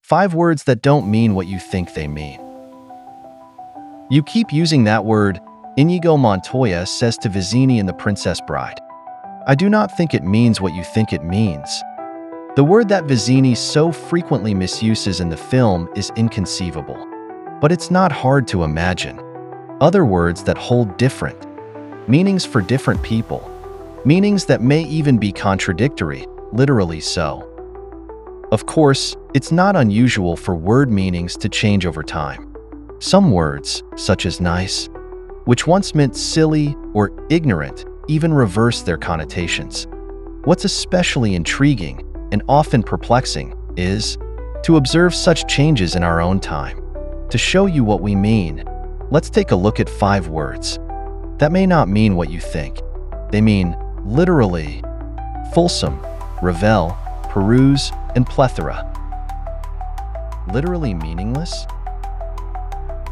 5 words that don't mean what you think they mean. You keep using that word, Inigo Montoya says to Vizzini in The Princess Bride. I do not think it means what you think it means. The word that Vizzini so frequently misuses in the film is inconceivable. But it's not hard to imagine. Other words that hold different meanings for different people. Meanings that may even be contradictory, literally so. Of course, it's not unusual for word meanings to change over time. Some words, such as nice, which once meant silly or ignorant, even reverse their connotations. What's especially intriguing and often perplexing is to observe such changes in our own time. To show you what we mean, let's take a look at 5 words that may not mean what you think. They mean literally fulsome, revel, peruse, and plethora. Literally meaningless?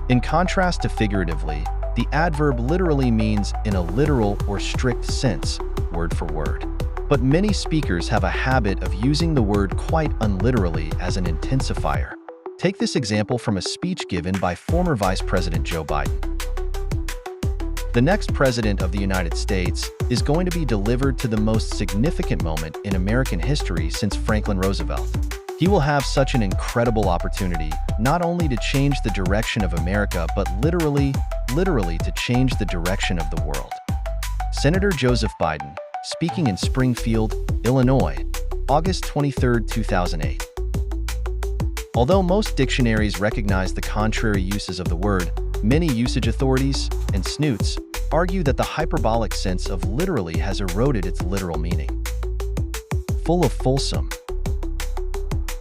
In contrast to figuratively, the adverb literally means in a literal or strict sense, word for word. But many speakers have a habit of using the word quite unliterally as an intensifier. Take this example from a speech given by former Vice President Joe Biden. The next President of the United States is going to be delivered to the most significant moment in American history since Franklin Roosevelt. He will have such an incredible opportunity, not only to change the direction of America, but literally to change the direction of the world. Senator Joseph Biden, speaking in Springfield, Illinois, August 23, 2008. Although most dictionaries recognize the contrary uses of the word, many usage authorities and snoots argue that the hyperbolic sense of literally has eroded its literal meaning. Full of fulsome.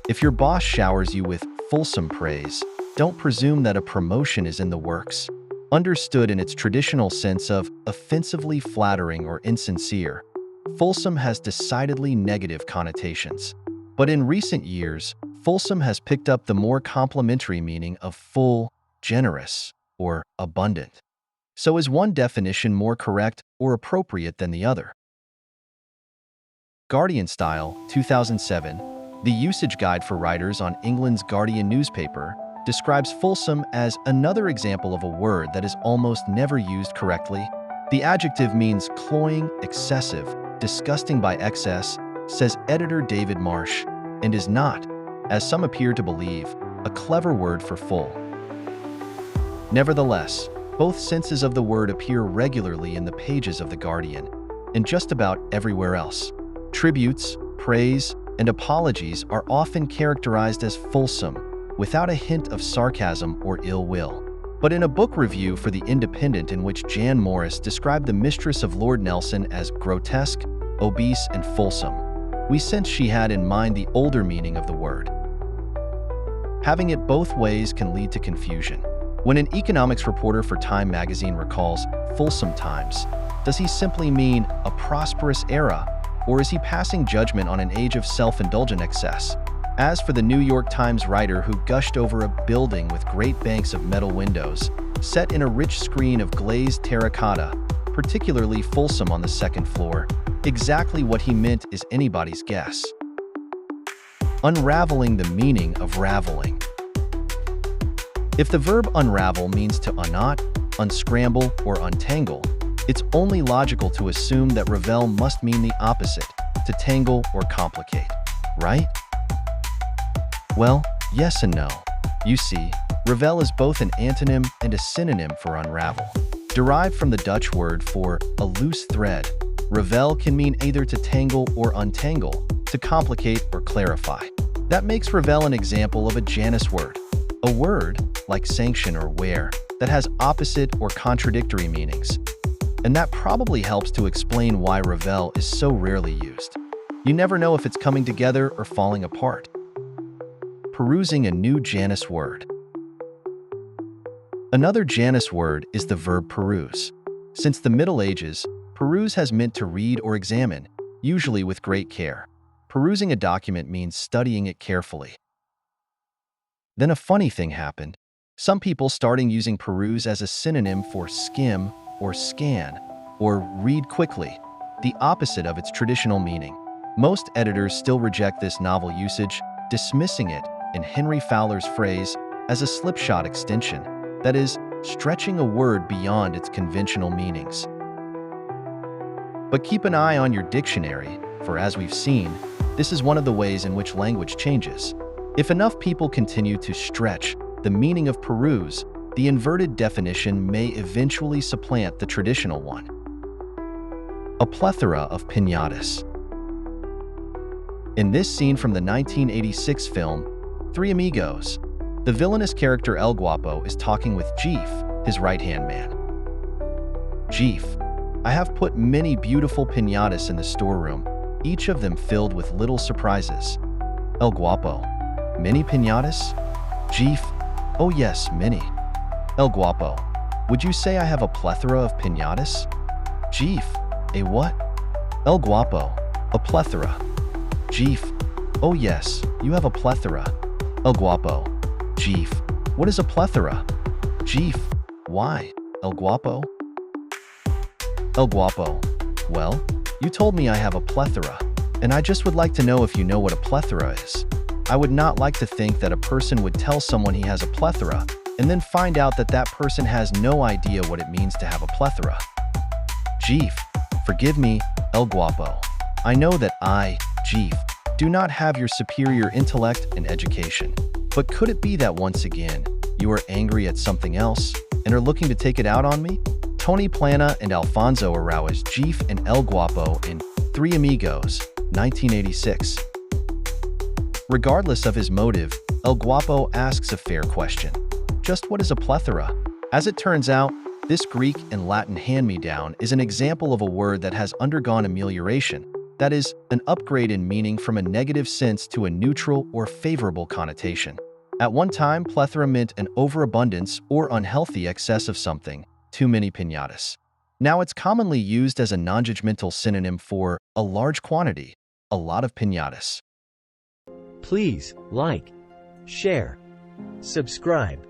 If your boss showers you with fulsome praise, don't presume that a promotion is in the works. Understood in its traditional sense of offensively flattering or insincere, fulsome has decidedly negative connotations. But in recent years, fulsome has picked up the more complimentary meaning of full, generous, or abundant. So is one definition more correct or appropriate than the other? Guardian Style, 2007, the usage guide for writers on England's Guardian newspaper, describes fulsome as another example of a word that is almost never used correctly. The adjective means cloying, excessive, disgusting by excess, says editor David Marsh, and is not, as some appear to believe, a clever word for full. Nevertheless, both senses of the word appear regularly in the pages of The Guardian, and just about everywhere else. Tributes, praise, and apologies are often characterized as fulsome, without a hint of sarcasm or ill will. But in a book review for The Independent in which Jan Morris described the mistress of Lord Nelson as grotesque, obese, and fulsome, we sense she had in mind the older meaning of the word. Having it both ways can lead to confusion. When an economics reporter for Time magazine recalls fulsome times, does he simply mean a prosperous era, or is he passing judgment on an age of self-indulgent excess? As for the New York Times writer who gushed over a building with great banks of metal windows, set in a rich screen of glazed terracotta, particularly fulsome on the second floor, exactly what he meant is anybody's guess. Unraveling the meaning of raveling. If the verb unravel means to unknot, unscramble, or untangle, it's only logical to assume that revel must mean the opposite, to tangle or complicate, right? Well, yes and no. You see, revel is both an antonym and a synonym for unravel. Derived from the Dutch word for a loose thread, revel can mean either to tangle or untangle, to complicate or clarify. That makes revel an example of a Janus word, a word, like sanction or wear, that has opposite or contradictory meanings. And that probably helps to explain why revel is so rarely used. You never know if it's coming together or falling apart. Perusing a new Janus word. Another Janus word is the verb peruse. Since the Middle Ages, peruse has meant to read or examine, usually with great care. Perusing a document means studying it carefully. Then a funny thing happened. Some people starting using peruse as a synonym for skim or scan, or read quickly, the opposite of its traditional meaning. Most editors still reject this novel usage, dismissing it in Henry Fowler's phrase as a slipshod extension, that is, stretching a word beyond its conventional meanings. But keep an eye on your dictionary, for as we've seen, this is one of the ways in which language changes. If enough people continue to stretch the meaning of peruse, the inverted definition may eventually supplant the traditional one. A plethora of piñatas. In this scene from the 1986 film, Three Amigos, the villainous character El Guapo is talking with Jeef, his right-hand man. Jeef, I have put many beautiful piñatas in the storeroom, each of them filled with little surprises. El Guapo, many piñatas? Jeef, oh yes, many. El Guapo, would you say I have a plethora of piñatas? Jeef, a what? El Guapo, a plethora. Jeef, oh yes, you have a plethora. El Guapo, Jeef, what is a plethora? Jeef, why, El Guapo? El Guapo, well, you told me I have a plethora, and I just would like to know if you know what a plethora is. I would not like to think that a person would tell someone he has a plethora and then find out that that person has no idea what it means to have a plethora. Jeef, forgive me, El Guapo. I know that I, Jeef, do not have your superior intellect and education. But could it be that once again, you are angry at something else and are looking to take it out on me? Tony Plana and Alfonso Arau as Jeef and El Guapo in Three Amigos, 1986. Regardless of his motive, El Guapo asks a fair question. Just what is a plethora? As it turns out, this Greek and Latin hand-me-down is an example of a word that has undergone amelioration, that is, an upgrade in meaning from a negative sense to a neutral or favorable connotation. At one time, plethora meant an overabundance or unhealthy excess of something, too many piñatas. Now it's commonly used as a non-judgmental synonym for a large quantity, a lot of piñatas. Please like, share, subscribe.